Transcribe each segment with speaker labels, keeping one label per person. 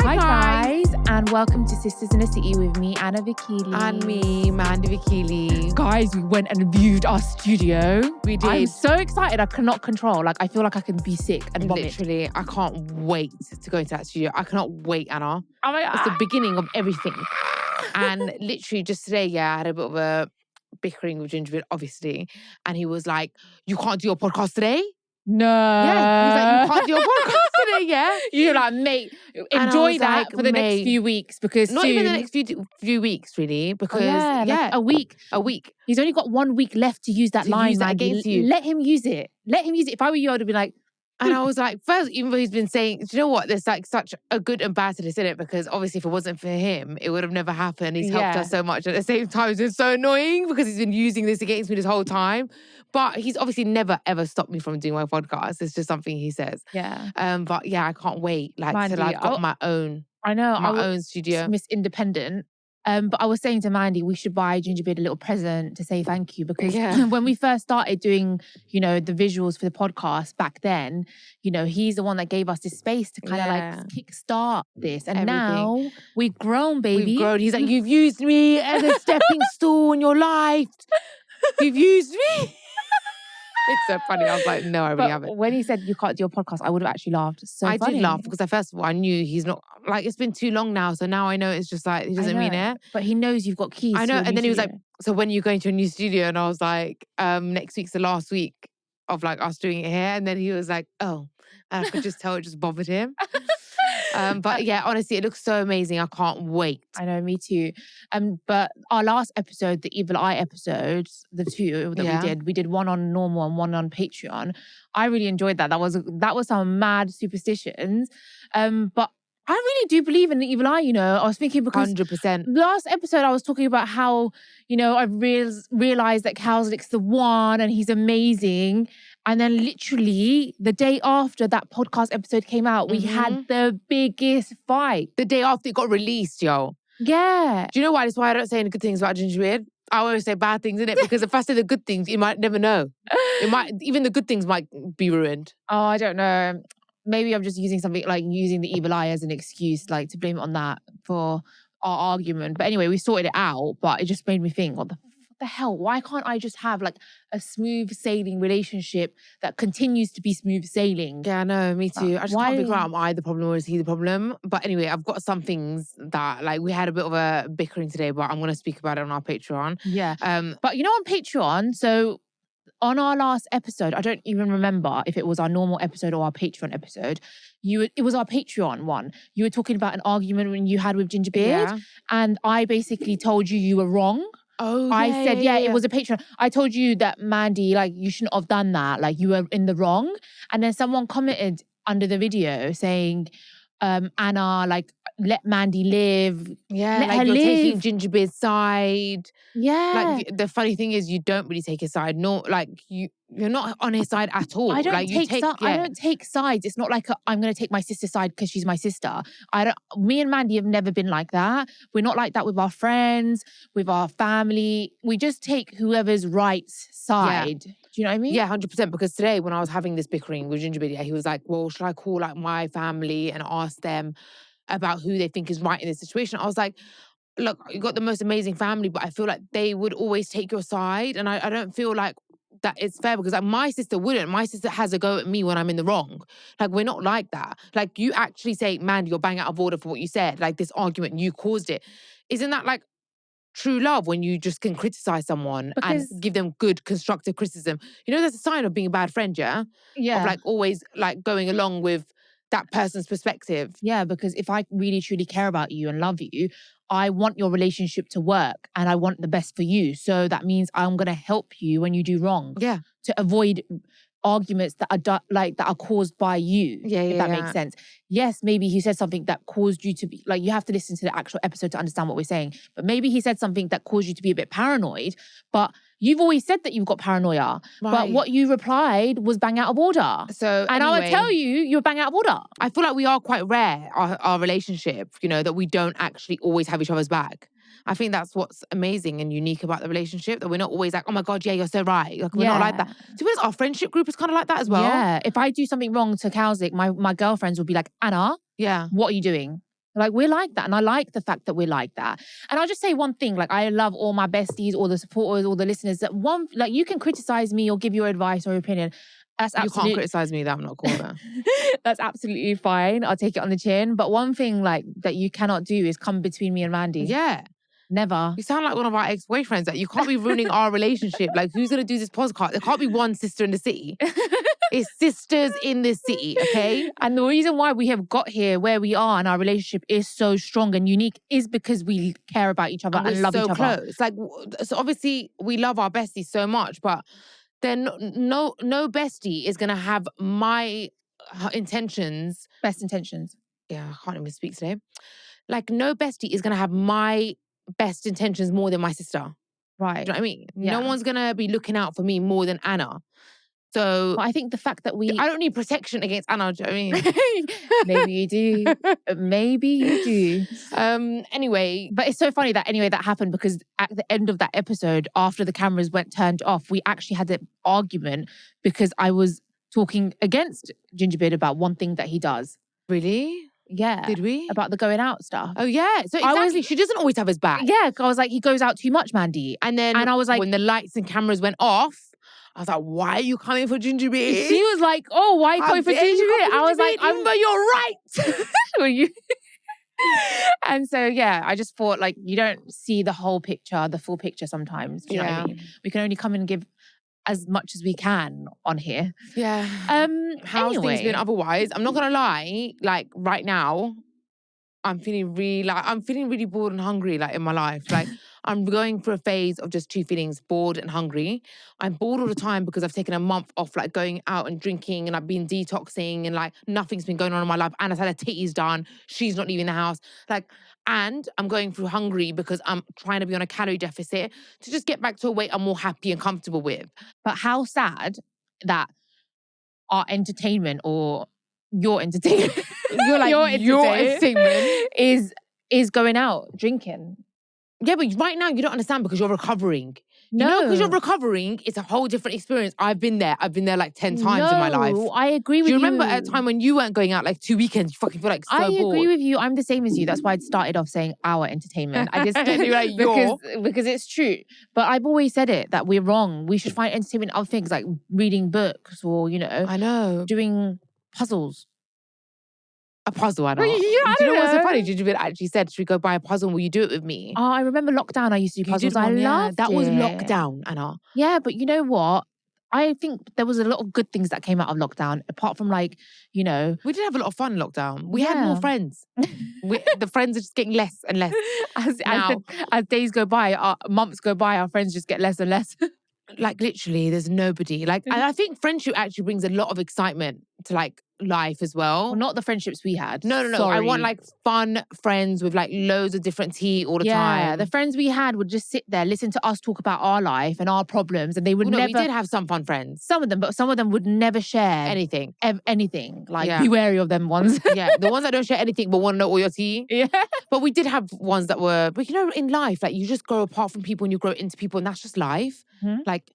Speaker 1: Hi guys, and welcome to Sisters in the City with me, Anna Vikili.
Speaker 2: And me, Mandy Vikili.
Speaker 1: Guys, we went and viewed our studio.
Speaker 2: We did.
Speaker 1: I'm so excited, I cannot control. Like, I feel like I can be sick and vomit.
Speaker 2: Literally, I can't wait to go into that studio. I cannot wait, Anna.
Speaker 1: Oh my God.
Speaker 2: It's the beginning of everything. And literally just today, I had a bit of a bickering with Gingerbread, obviously. And he was like, you can't do your podcast today?
Speaker 1: No.
Speaker 2: Yeah. He's like, you can't do your podcast today, yeah?
Speaker 1: You're like, mate, enjoy that
Speaker 2: like,
Speaker 1: for the next few weeks because
Speaker 2: not
Speaker 1: soon...
Speaker 2: even the next few weeks, really, because
Speaker 1: like a week.
Speaker 2: A week.
Speaker 1: He's only got 1 week left to use that line,
Speaker 2: use that against you.
Speaker 1: Let him use it. Let him use it. If I were you, I would have been like...
Speaker 2: And I was like, first, even though he's been saying, do you know what? There's like such a good and bad to this in it, because obviously if it wasn't for him, it would have never happened. He's helped us so much. At the same time, it's been so annoying because he's been using this against me this whole time. But he's obviously never, ever stopped me from doing my podcast. It's just something he says.
Speaker 1: Yeah.
Speaker 2: But yeah, I can't wait
Speaker 1: Mandy,
Speaker 2: till I've got my own.
Speaker 1: I know.
Speaker 2: My own studio.
Speaker 1: Miss Independent. But I was saying to Mandy, we should buy Gingerbread a little present to say thank you, because when we first started doing, the visuals for the podcast back then, he's the one that gave us this space to kind of like kickstart this. And now we've grown, baby.
Speaker 2: We've grown. He's like, you've used me as a stepping stool in your life. You've used me. It's so funny. I was like, no, I really haven't.
Speaker 1: When he said you can't do your podcast, I would have actually laughed. So
Speaker 2: I
Speaker 1: funny.
Speaker 2: did laugh because first of all, I knew he's not, like, it's been too long now. So now I know it's just like, he doesn't mean it.
Speaker 1: But he knows you've got keys.
Speaker 2: I know. And then he was like, so when are you going to a new studio? And I was like, next week's the last week of like us doing it here. And then he was like, oh. And I could just tell it just bothered him. But yeah, honestly, it looks so amazing. I can't wait.
Speaker 1: I know, me too. But our last episode, the Evil Eye episodes, the two that we did one on normal and one on Patreon. I really enjoyed that. That was some mad superstitions. But I really do believe in the evil eye, I was thinking because
Speaker 2: 100%.
Speaker 1: Last episode I was talking about how, I realized that Calzlick's the one and he's amazing. And then literally the day after that podcast episode came out, we had the biggest fight.
Speaker 2: The day after it got released, yo.
Speaker 1: Yeah.
Speaker 2: Do you know why? That's why I don't say any good things about Gingerbread. I always say bad things, innit? Because if I say the good things, you might never know. Even the good things might be ruined.
Speaker 1: Oh, I don't know. Maybe I'm just using using the evil eye as an excuse, like to blame it on that for our argument. But anyway, we sorted it out, but it just made me think, what the hell? Why can't I just have like a smooth sailing relationship that continues to be smooth sailing?
Speaker 2: Yeah, no, me too. I just can't figure out, am I the problem or is he the problem? But anyway, I've got some things that, like, we had a bit of a bickering today, but I'm going to speak about it on our Patreon.
Speaker 1: Yeah. But on Patreon, so on our last episode, I don't even remember if it was our normal episode or our Patreon episode. It was our Patreon one. You were talking about an argument when you had with Gingerbeard, and I basically told you were wrong.
Speaker 2: Oh,
Speaker 1: I said, it was a Patreon. I told you that, Mandy, like, you shouldn't have done that. Like, you were in the wrong. And then someone commented under the video saying, Anna, like, let Mandy live.
Speaker 2: Yeah,
Speaker 1: let
Speaker 2: like
Speaker 1: her
Speaker 2: you're
Speaker 1: live.
Speaker 2: taking Gingerbeard's side.
Speaker 1: Yeah.
Speaker 2: Like, the funny thing is you don't really take his side. No, like, you're not on his side at all.
Speaker 1: I don't
Speaker 2: like,
Speaker 1: I don't take sides. It's not like I'm going to take my sister's side because she's my sister. Me and Mandy have never been like that. We're not like that with our friends, with our family. We just take whoever's right side.
Speaker 2: Yeah.
Speaker 1: Do you know what I mean?
Speaker 2: Yeah, 100%. Because today when I was having this bickering with Gingerbeard, he was like, well, should I call like my family and ask them about who they think is right in this situation? I was like, look, you got the most amazing family, but I feel like they would always take your side. And I don't feel like that it's fair, because like my sister wouldn't. My sister has a go at me when I'm in the wrong. Like, we're not like that. Like, you actually say, Mandy, you're bang out of order for what you said. Like, this argument, you caused it. Isn't that like true love, when you just can criticize someone and give them good, constructive criticism? That's a sign of being a bad friend, yeah?
Speaker 1: Yeah.
Speaker 2: Of like always like going along with that person's perspective.
Speaker 1: Yeah, because if I really truly care about you and love you, I want your relationship to work and I want the best for you. So that means I'm going to help you when you do wrong.
Speaker 2: Yeah.
Speaker 1: To avoid arguments that are that are caused by you. If that makes sense. Yes, maybe he said something that caused you to be like, you have to listen to the actual episode to understand what we're saying. But maybe he said something that caused you to be a bit paranoid. But you've always said that you've got paranoia. Right. But what you replied was bang out of order. And I would tell you, you're bang out of order.
Speaker 2: I feel like we are quite rare, our relationship, that we don't actually always have each other's back. I think that's what's amazing and unique about the relationship, that we're not always like, oh my God, yeah, you're so right. Like, we're not like that. To be honest, our friendship group is kind of like that as well.
Speaker 1: Yeah. If I do something wrong to Calzic, my girlfriends will be like, Anna, what are you doing? Like, we're like that. And I like the fact that we're like that. And I'll just say one thing. Like, I love all my besties, all the supporters, all the listeners. That like, you can criticize me or give your advice or opinion. That's absolutely...
Speaker 2: You can't criticize me that I'm not cool with that.
Speaker 1: That's absolutely fine. I'll take it on the chin. But one thing, like, that you cannot do is come between me and Mandy.
Speaker 2: Yeah.
Speaker 1: Never.
Speaker 2: You sound like one of our ex-boyfriends. Like, you can't be ruining our relationship. Like, who's going to do this podcast? There can't be one sister in the city. It's sisters in this city, okay?
Speaker 1: And the reason why we have got here where we are and our relationship is so strong and unique is because we care about each other and love each other.
Speaker 2: Close. Like, so obviously we love our besties so much, but then no bestie is going to have my intentions.
Speaker 1: Best intentions.
Speaker 2: Yeah, I can't even speak today. Like, no bestie is going to have my best intentions more than my sister.
Speaker 1: Right.
Speaker 2: Do you know what I mean?
Speaker 1: Yeah.
Speaker 2: No one's going to be looking out for me more than Anna. So
Speaker 1: I think the fact that I
Speaker 2: don't need protection against Anna, do you know what I mean?
Speaker 1: Maybe you do. Maybe you do.
Speaker 2: Anyway.
Speaker 1: But it's so funny that that happened because at the end of that episode, after the cameras turned off, we actually had an argument because I was talking against Gingerbeard about one thing that he does.
Speaker 2: Really?
Speaker 1: Yeah.
Speaker 2: Did we?
Speaker 1: About the going out stuff.
Speaker 2: Oh, yeah. So exactly, she doesn't always have his back.
Speaker 1: Yeah, I was like, he goes out too much, Mandy.
Speaker 2: And I was like, when the lights and cameras went off, I was like, why are you coming for Gingerbeard?
Speaker 1: She was like, oh, why are you coming for Gingerbeard? I was like,
Speaker 2: you're right.
Speaker 1: And so, yeah, I just thought, like, you don't see the whole picture, the full picture sometimes. Do you know what I mean? We can only come and give as much as we can on here.
Speaker 2: Yeah. How's things been otherwise? I'm not gonna lie, like, right now, I'm feeling really bored and hungry, like, in my life. Like, I'm going through a phase of just two feelings, bored and hungry. I'm bored all the time because I've taken a month off, like, going out and drinking, and I've been detoxing, and, like, nothing's been going on in my life. Anna's had her titties done. She's not leaving the house. Like, and I'm going through hungry because I'm trying to be on a calorie deficit to just get back to a weight I'm more happy and comfortable with.
Speaker 1: But how sad that our entertainment or your entertainment,
Speaker 2: your entertainment
Speaker 1: is going out drinking.
Speaker 2: Yeah, but right now you don't understand because you're recovering.
Speaker 1: No.
Speaker 2: You know, because you're recovering, it's a whole different experience. I've been there like 10 times in my life.
Speaker 1: I agree with you.
Speaker 2: Do you remember at a time when you weren't going out like 2 weekends, you fucking feel like so bored?
Speaker 1: I agree with you. I'm the same as you. That's why I started off saying our entertainment. I just because it's true. But I've always said it, that we're wrong. We should find entertainment in other things like reading books or,
Speaker 2: I know.
Speaker 1: Doing puzzles.
Speaker 2: A puzzle, Anna.
Speaker 1: Do you know
Speaker 2: what's so funny? Gingerbeard actually said, should we go buy a puzzle and will you do it with me?
Speaker 1: Oh, I remember lockdown. I used to do puzzles. I loved
Speaker 2: that
Speaker 1: it.
Speaker 2: was lockdown, Anna.
Speaker 1: Yeah, but you know what? I think there was a lot of good things that came out of lockdown, apart from like,
Speaker 2: We did have a lot of fun in lockdown. We had more friends. The friends are just getting less and less.
Speaker 1: As days go by, months go by, our friends just get less and less.
Speaker 2: Like, literally, there's nobody. Like, and I think friendship actually brings a lot of excitement to, like, life as well.
Speaker 1: Not the friendships we had.
Speaker 2: No.
Speaker 1: Sorry.
Speaker 2: I want, like, fun friends with, like, loads of different tea all the time.
Speaker 1: Yeah, the friends we had would just sit there, listen to us talk about our life and our problems, and they would never...
Speaker 2: we did have some fun friends.
Speaker 1: Some of them, but some of them would never share...
Speaker 2: Anything.
Speaker 1: Anything. Like, be wary of them ones.
Speaker 2: Yeah, the ones that don't share anything but want to know all your tea.
Speaker 1: Yeah.
Speaker 2: But we did have ones that were... But, in life, like, you just grow apart from people and you grow into people, and that's just life.
Speaker 1: Mm-hmm.
Speaker 2: Like...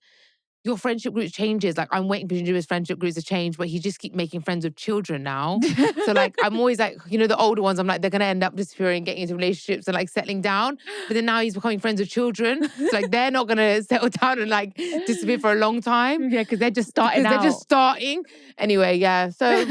Speaker 2: Your friendship group changes. Like, I'm waiting for Gingerbeard's friendship groups to change, but he just keeps making friends with children now. So, like, I'm always like, the older ones, I'm like, they're going to end up disappearing, getting into relationships and, like, settling down. But then now he's becoming friends with children. So, like, they're not going to settle down and, like, disappear for a long time.
Speaker 1: Yeah, because they're just starting out.
Speaker 2: They're just starting. Anyway, yeah. So,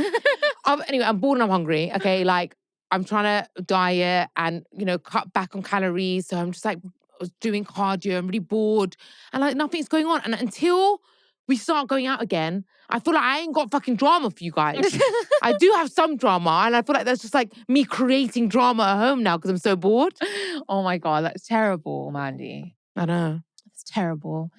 Speaker 2: I'm bored and I'm hungry. Okay, like, I'm trying to diet and, cut back on calories. So, I'm just, like... I was doing cardio, I'm really bored, and like nothing's going on. And until we start going out again, I feel like I ain't got fucking drama for you guys. I do have some drama, and I feel like that's just like me creating drama at home now because I'm so bored.
Speaker 1: Oh my God, that's terrible, Mandy.
Speaker 2: I know.
Speaker 1: It's terrible.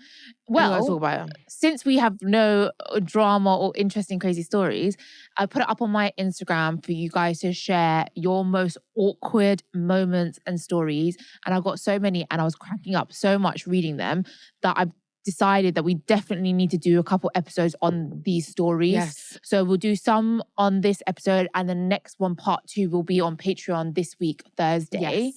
Speaker 1: Well,
Speaker 2: talk about it.
Speaker 1: Since we have no drama or interesting, crazy stories, I put it up on my Instagram for you guys to share your most awkward moments and stories. And I got so many, and I was cracking up so much reading them that I decided that we definitely need to do a couple episodes on these stories.
Speaker 2: Yes.
Speaker 1: So we'll do some on this episode, and the next one, part 2, will be on Patreon this week, Thursday.
Speaker 2: Yes.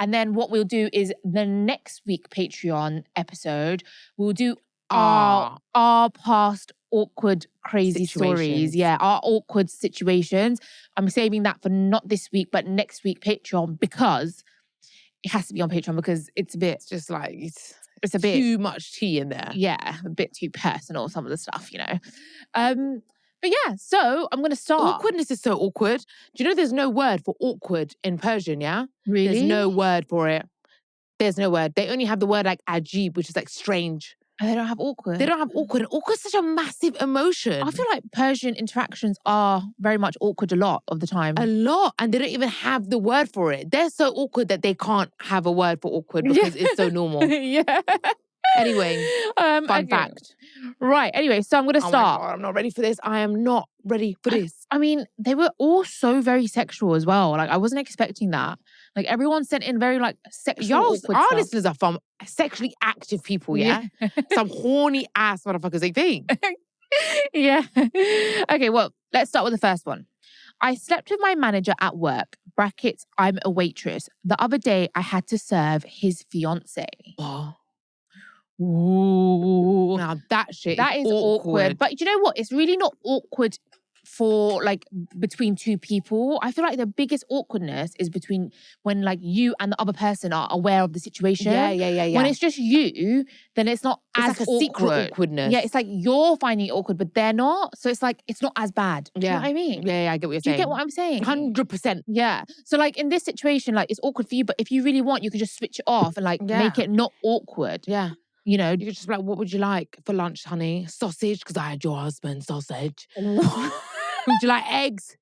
Speaker 1: And then what we'll do is the next week Patreon episode, we'll do our past awkward, crazy stories. Yeah, our awkward situations. I'm saving that for not this week, but next week Patreon, because it has to be on Patreon because it's a bit.
Speaker 2: It's just like
Speaker 1: it's a bit
Speaker 2: too much tea in there.
Speaker 1: Yeah, a bit too personal. Some of the stuff, you know. But yeah, so I'm gonna start.
Speaker 2: Awkwardness is so awkward. Do you know there's no word for awkward in Persian? Yeah,
Speaker 1: really.
Speaker 2: There's no word for it. There's no word. They only have the word like ajib, which is like strange.
Speaker 1: And they don't have awkward.
Speaker 2: They don't have awkward. Awkward's such a massive emotion.
Speaker 1: I feel like Persian interactions are very much awkward a lot of the time.
Speaker 2: A lot. And they don't even have the word for it. They're so awkward that they can't have a word for awkward because it's so normal.
Speaker 1: Yeah.
Speaker 2: Anyway, fun fact.
Speaker 1: Right. Anyway, so I'm going to start.
Speaker 2: Oh my God, I'm not ready for this. I am not ready for this.
Speaker 1: I mean, they were all so very sexual as well. Like, I wasn't expecting that. Like, everyone sent in very, like, sexual awkward
Speaker 2: our
Speaker 1: stuff.
Speaker 2: listeners are from sexually active people, yeah? Some horny ass motherfuckers, they think.
Speaker 1: Yeah. Okay, well, let's start with the first one. I slept with my manager at work, brackets, I'm a waitress. The other day, I had to serve his fiance.
Speaker 2: Oh.
Speaker 1: Ooh.
Speaker 2: Now that shit
Speaker 1: is awkward. But you know what? It's really not awkward for like between two people. I feel like the biggest awkwardness is between when like you and the other person are aware of the situation.
Speaker 2: Yeah.
Speaker 1: When it's just you, then it's not as
Speaker 2: like a
Speaker 1: awkward.
Speaker 2: secret awkwardness.
Speaker 1: Yeah, it's like you're finding it awkward, but they're not. So it's like, it's not as bad. Do you know what I mean?
Speaker 2: Yeah, I get what you're
Speaker 1: Do you
Speaker 2: saying.
Speaker 1: get what I'm saying?
Speaker 2: 100%.
Speaker 1: Yeah. So like in this situation, like it's awkward for you, but if you really want, you can just switch it off and like make it not awkward.
Speaker 2: Yeah.
Speaker 1: You know,
Speaker 2: you could just be like, what would you like for lunch, honey? Sausage, because I had your husband's sausage. Would you like eggs?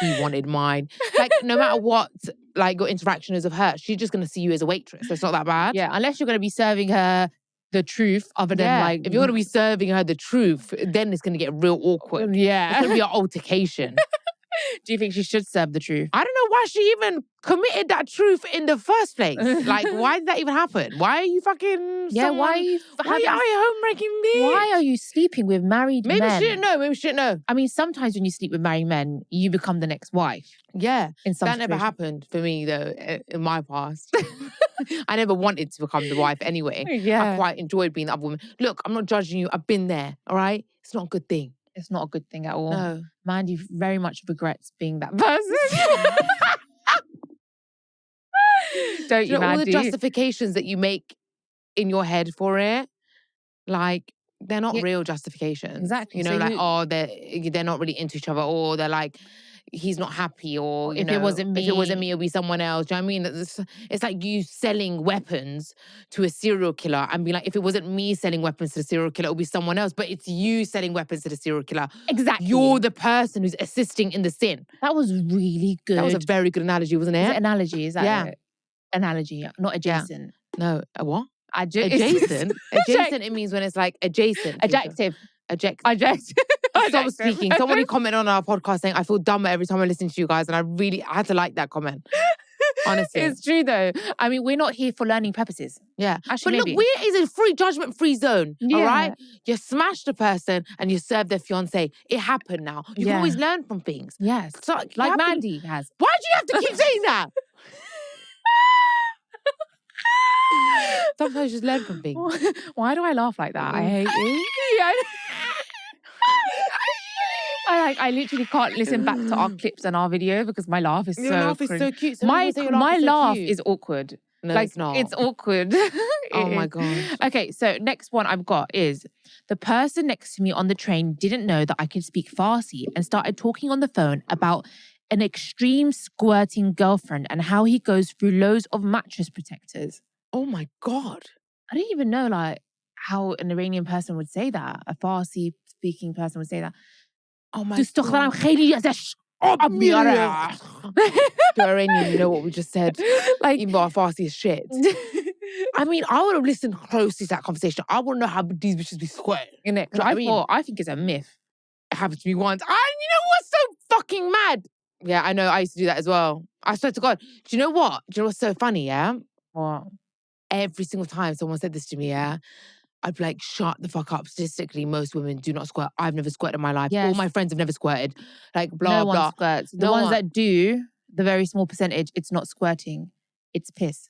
Speaker 2: He wanted mine. Like, no matter what, like, your interaction is of her, she's just going to see you as a waitress. So it's not that bad.
Speaker 1: Yeah, unless you're going to be serving her the truth, other than like...
Speaker 2: If you're going to be serving her the truth, then it's going to get real awkward.
Speaker 1: Yeah.
Speaker 2: It's going to be an altercation.
Speaker 1: Do you think she should serve the truth?
Speaker 2: I don't know why she even committed that truth in the first place. Like, why did that even happen? Why are you fucking...
Speaker 1: Yeah, why are you
Speaker 2: home-wrecking me?
Speaker 1: Why are you sleeping with married men?
Speaker 2: Maybe she didn't know.
Speaker 1: I mean, sometimes when you sleep with married men, you become the next wife.
Speaker 2: Yeah.
Speaker 1: In some
Speaker 2: That never happened for me, though, in my past. I never wanted to become the wife anyway.
Speaker 1: Yeah.
Speaker 2: I quite enjoyed being the other woman. Look, I'm not judging you. I've been there, all right? It's not a good thing.
Speaker 1: It's not a good thing at all.
Speaker 2: No.
Speaker 1: Mandy very much regrets being that person. Don't you, Mandy?
Speaker 2: All the justifications that you make in your head for it, like, they're not real justifications.
Speaker 1: Exactly.
Speaker 2: You know, so they're not really into each other, or they're like, he's not happy, or
Speaker 1: if it wasn't me,
Speaker 2: it'll be someone else. Do you know what I mean? It's like you selling weapons to a serial killer and be like, if it wasn't me selling weapons to the serial killer, it'll be someone else. But it's you selling weapons to the serial killer.
Speaker 1: Exactly.
Speaker 2: You're the person who's assisting in the sin.
Speaker 1: That was really good.
Speaker 2: That was a very good analogy, wasn't it?
Speaker 1: Is it analogy? Is that
Speaker 2: it?
Speaker 1: Analogy, not adjacent.
Speaker 2: Yeah. No, a what?
Speaker 1: Adjacent.
Speaker 2: Adjacent, it means when it's like adjacent.
Speaker 1: Adjective.
Speaker 2: Adjective. Stop speaking. Somebody commented on our podcast saying, I feel dumber every time I listen to you guys. And I had to like that comment. Honestly.
Speaker 1: It's true though. I mean, we're not here for learning purposes.
Speaker 2: Yeah.
Speaker 1: Actually,
Speaker 2: but look, it's a free judgment-free zone.
Speaker 1: Yeah.
Speaker 2: All right? You smashed a person and you served their fiancé. It happened now. You can always learn from things.
Speaker 1: Yes.
Speaker 2: So,
Speaker 1: like Mandy has.
Speaker 2: Why do you have to keep saying that? Sometimes you just learn from things.
Speaker 1: Why do I laugh like that? I hate you. Yeah. I literally can't listen back to our clips and our video because my laugh is
Speaker 2: Your laugh is so cute.
Speaker 1: My laugh is awkward.
Speaker 2: No,
Speaker 1: like,
Speaker 2: it's not.
Speaker 1: It's awkward.
Speaker 2: Oh my God.
Speaker 1: Okay, so next one I've got is the person next to me on the train didn't know that I could speak Farsi and started talking on the phone about an extreme squirting girlfriend and how he goes through loads of mattress protectors.
Speaker 2: Oh my God.
Speaker 1: I didn't even know like how an Iranian person would say that. A Farsi speaking person would say that.
Speaker 2: Oh my God.
Speaker 1: The
Speaker 2: Iranian, you know what we just said? Like, even though our Farsi is shit. I mean, I would have listened closely to that conversation. I want to know how these bitches be squirting.
Speaker 1: I think it's a myth.
Speaker 2: It happened to me once. And you know what's so fucking mad? Yeah, I know. I used to do that as well. I swear to God. Do you know what? Do you know what's so funny, yeah?
Speaker 1: What?
Speaker 2: Every single time someone said this to me, yeah, I'd be like, shut the fuck up. Statistically, most women do not squirt. I've never squirted in my life.
Speaker 1: Yes.
Speaker 2: All my friends have never squirted. Like, blah,
Speaker 1: no
Speaker 2: blah.
Speaker 1: one squirts. The ones that do, the very small percentage, it's not squirting. It's piss.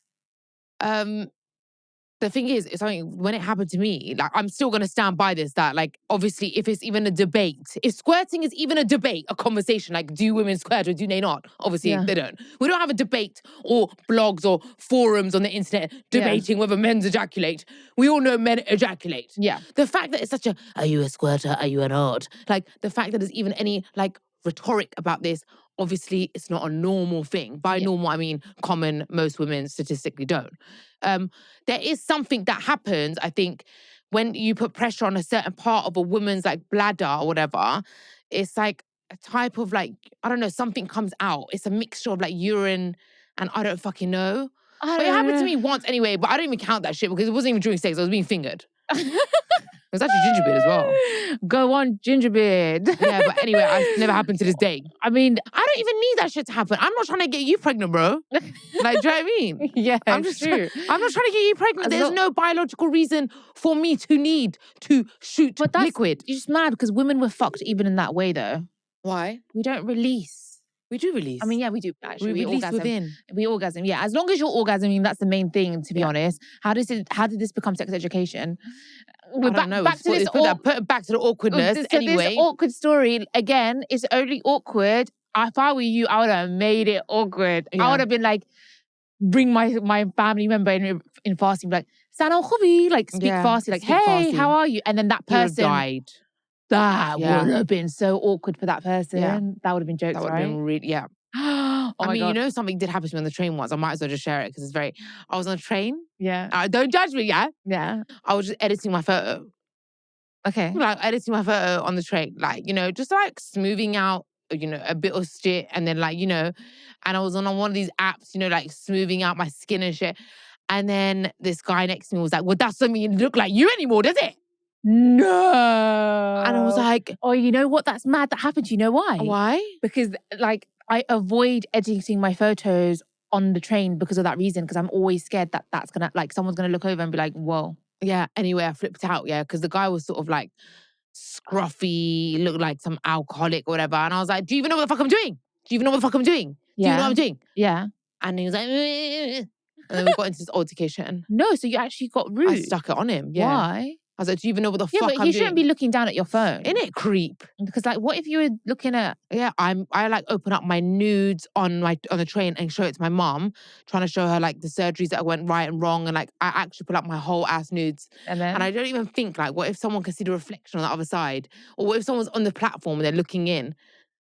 Speaker 2: The thing is, it's something, when it happened to me, like, I'm still going to stand by this, that, like, obviously, if it's even a debate, if squirting is even a debate, a conversation, like, do women squirt or do they not? Obviously, they don't. We don't have a debate or blogs or forums on the internet debating whether men ejaculate. We all know men ejaculate.
Speaker 1: Yeah.
Speaker 2: The fact that it's such a, are you a squirter? Are you an odd? Like, the fact that there's even any, like, rhetoric about this, obviously, it's not a normal thing. By normal, I mean common, most women statistically don't. There is something that happens, I think, when you put pressure on a certain part of a woman's like bladder or whatever. It's like a type of like, I don't know, something comes out. It's a mixture of like urine and I don't fucking know. But it happened to me once anyway, but I don't even count that shit because it wasn't even during sex. I was being fingered. It was actually gingerbeard as well.
Speaker 1: Go on, gingerbeard.
Speaker 2: Yeah, but anyway, it's never happened to this day.
Speaker 1: I mean,
Speaker 2: I don't even need that shit to happen. I'm not trying to get you pregnant, bro. Like, do you know what I mean?
Speaker 1: Yeah,
Speaker 2: I'm just true. I'm not trying to get you pregnant. There's no biological reason for me to need to shoot liquid.
Speaker 1: You're just mad because women were fucked even in that way, though.
Speaker 2: Why?
Speaker 1: We don't release.
Speaker 2: We do release.
Speaker 1: I mean, yeah, we do. Actually, we
Speaker 2: release
Speaker 1: orgasm.
Speaker 2: within.
Speaker 1: We orgasm. Yeah, as long as you're orgasming, that's the main thing. To be honest, how did this become sex education?
Speaker 2: I don't know. Back to this. Put it back to the awkwardness. Anyway,
Speaker 1: this awkward story again is only awkward. If I were you, I would have made it awkward. I would have been like, bring my family member in fasting, like "Salam khubi," like speak Farsi, like "Hey, Farsi. How are you?" And then that person
Speaker 2: died.
Speaker 1: That would have been so awkward for that person. Yeah. That would have been jokes,
Speaker 2: that would have been really,
Speaker 1: Oh
Speaker 2: I mean,
Speaker 1: God.
Speaker 2: you know, something did happen to me on the train once. I might as well just share it because it's very. I was on a train.
Speaker 1: Yeah.
Speaker 2: Don't judge me, yeah?
Speaker 1: Yeah.
Speaker 2: I was just editing my photo.
Speaker 1: Okay.
Speaker 2: Like editing my photo on the train. Like, you know, just like smoothing out, you know, a bit of shit. And then like, you know, and I was on one of these apps, you know, like smoothing out my skin and shit. And then this guy next to me was like, well, that doesn't mean you look like you anymore, does it?
Speaker 1: No.
Speaker 2: And I was like,
Speaker 1: oh, you know what? That's mad that happened. You know why?
Speaker 2: Why?
Speaker 1: Because like I avoid editing my photos on the train because of that reason. Because I'm always scared that that's gonna like someone's gonna look over and be like, whoa.
Speaker 2: Yeah. Anyway, I flipped out. Yeah, because the guy was sort of like scruffy, looked like some alcoholic or whatever. And I was like, do you even know what the fuck I'm doing? Do you even know what the fuck I'm doing? Do you know what I'm doing?
Speaker 1: Yeah.
Speaker 2: And he was like, and then we got into this altercation.
Speaker 1: No, so you actually got rude.
Speaker 2: I stuck it on him. Yeah.
Speaker 1: Why?
Speaker 2: I was like, do you even know what the fuck I'm doing?
Speaker 1: Yeah, but he shouldn't be looking down at your phone.
Speaker 2: Innit, creep?
Speaker 1: Because like, what if you were looking at...
Speaker 2: Yeah, I like open up my nudes on the train and show it to my mom, trying to show her like the surgeries that went right and wrong. And like, I actually pull up my whole ass nudes.
Speaker 1: And
Speaker 2: I don't even think like, what if someone can see the reflection on the other side? Or what if someone's on the platform and they're looking in?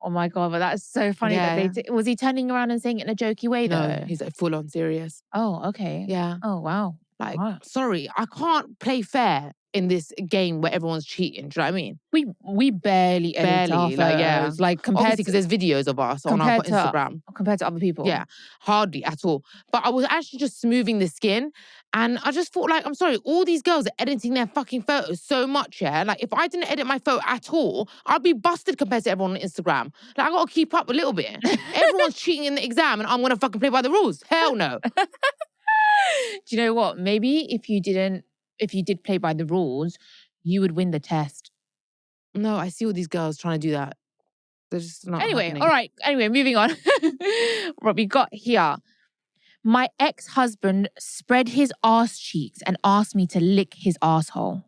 Speaker 1: Oh my God, but that's so funny.
Speaker 2: Yeah.
Speaker 1: That was he turning around and saying it in a jokey way though?
Speaker 2: No, he's like full on serious.
Speaker 1: Oh, okay.
Speaker 2: Yeah.
Speaker 1: Oh, wow.
Speaker 2: Like, sorry, I can't play fair in this game where everyone's cheating. Do you know what I mean?
Speaker 1: We barely edit our photos.
Speaker 2: Like, yeah.
Speaker 1: Like compared
Speaker 2: because there's videos of us on our Instagram.
Speaker 1: Compared to other people.
Speaker 2: Yeah, hardly at all. But I was actually just smoothing the skin. And I just thought like, I'm sorry, all these girls are editing their fucking photos so much, yeah? Like if I didn't edit my photo at all, I'd be busted compared to everyone on Instagram. Like I gotta keep up a little bit. Everyone's cheating in the exam and I'm gonna fucking play by the rules. Hell no.
Speaker 1: Do you know what? Maybe if you did play by the rules, you would win the test.
Speaker 2: No, I see all these girls trying to do that. They're just not happening.
Speaker 1: All right. Anyway, moving on. What we got here. My ex-husband spread his ass cheeks and asked me to lick his asshole.